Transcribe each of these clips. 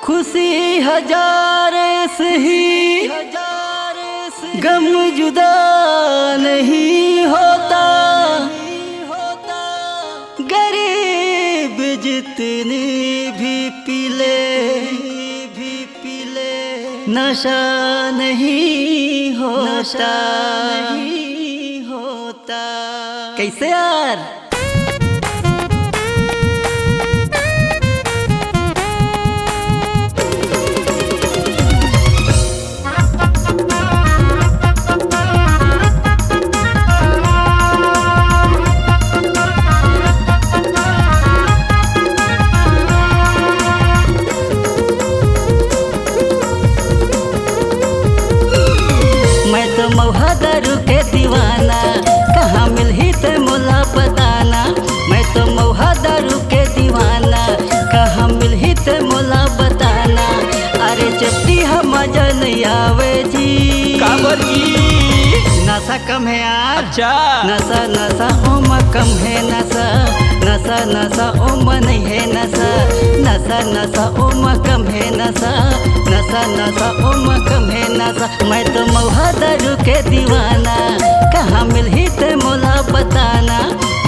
खुशी हजार सही गम जुदा नहीं होता, गरीब जितनी भी पीले नशा नहीं होता। कैसे यार? महुआ दारू के दीवाना, कहाँ मिलही ते मोला बताना। मैं तो महुआ दारू के दीवाना, कहाँ मिलही ते मोला बताना। अरे चट्टी हम मजा नहीं आवे जी। काबर जी? नशा कम है यार। अच्छा। नशा ओम कम है नशा। नशा ओम नहीं है नशा। नशा ओम कम है नशा। नशा ओम कम है नशा। मैं तो महुआ दारू के दीवाना, कहाँ मिलही ते मोला बताना।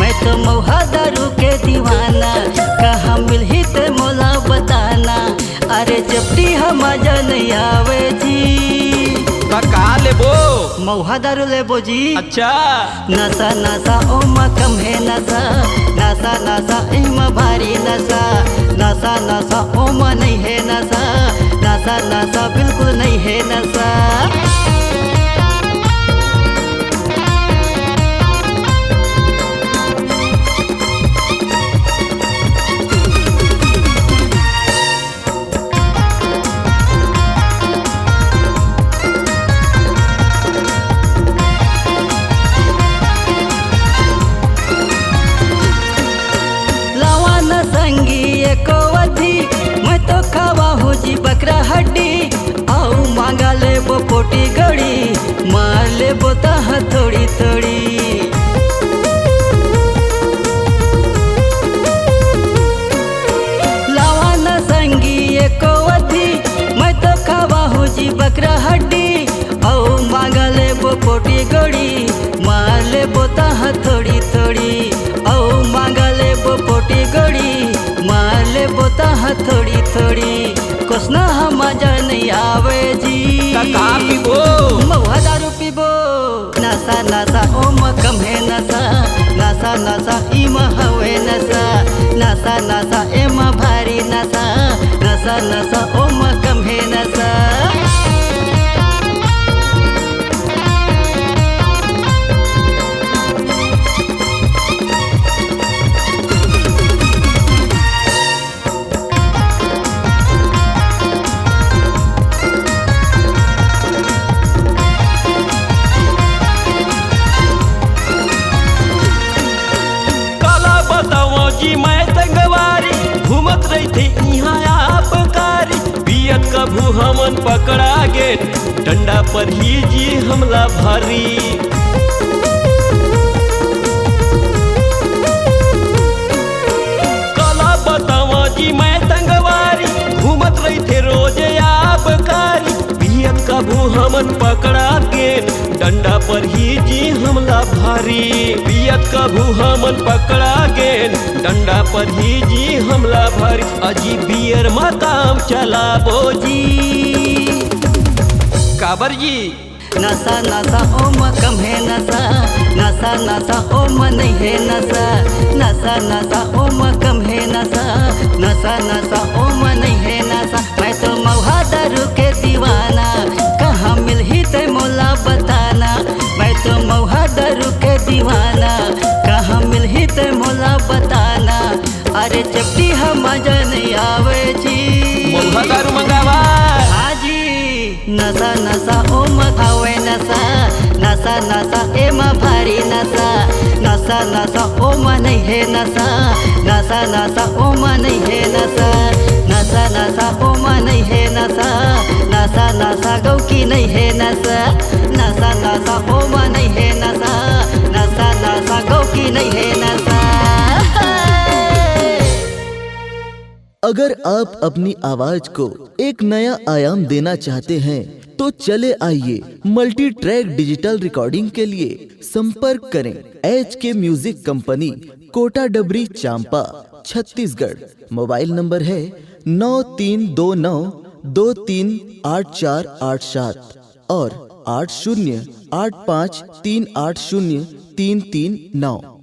मैं तो महुआ दारू के दीवाना, कहाँ मिलही ते मोला बताना। अरे चपटी हम मजा नहीं आवे जी। का लेबो? महुआ दारू लेबो जी। अच्छा। नशा ओम कम है नशा। नशा इम भारी नशा। नशा ओम नहीं है नशा। नशा बिल्कुल नहीं है नशा। मैं तो खावा हूँ जी बकरा हड्डी। आओ मांगा लेबो पोटी गड़ी, मार लेबो तह थोड़ी थोड़ी। लावा न संगी एको अधी, मैं तो खावा हूँ जी बकरा हड्डी। आओ मांगा लेबो पोटी गड़ी, मार लेबो तह थोड़ी थोड़ी। आओ मांगा लेबो पोटी गड़ी, मार लेबो तह थोड़ी थोड़ी। कुछ ना हम मजा नहीं आवे जी। का पीबो? महुआ दारू पीबो। नशा ओम कम है नशा। नशा इम हवे नशा। नशा एम भारी नशा। नशा ओम कम है नशा। जी मैं तंगवारी घूमत रही थी यहाँ आप कारी। पियत कभू हमन पकड़ा गे, डंडा पर ही जी हमला भारी। कला बतावा जी मैं तंगवारी घूमत रही थे रोज आप कारी। पियत कभू हमन पकड़ा गे, डंडा पर ही जी हमला भारी। पियत कभू हमन पकड़ा गे, डंडा पर ही जी हमला भारी। अजी बियर में काम चलाबो जी। काबर जी? नशा ओम कम है नशा। नशा ओम नहीं है नशा। नशा ओम कम है नशा। नशा ओम नहीं है नशा। मैं तो महुआ दारू के दीवाना, कहाँ मिलही ते मोला बताना। मैं तो महुआ दारू के दीवाना, कहाँ मिलही ते मोला बताना। अरे चपटी हम मजा नहीं आवे जी। महुआ दारू मंगावा। हाँ जी। नशा ओम खावे नशा। नशा एम भारी नशा। नशा ओम नहीं है नशा। नशा ओम नहीं है नशा। नशा ओम नहीं है नशा। नशा गौ की नहीं है नशा। नशा ओम नहीं है नशा। नशा गौ की नहीं है नशा। अगर आप अपनी आवाज को एक नया आयाम देना चाहते हैं तो चले आइए मल्टी ट्रैक डिजिटल रिकॉर्डिंग के लिए संपर्क करें HK म्यूजिक कंपनी, कोटा डबरी, चांपा, छत्तीसगढ़। मोबाइल नंबर है 9329238487 और 8085380339।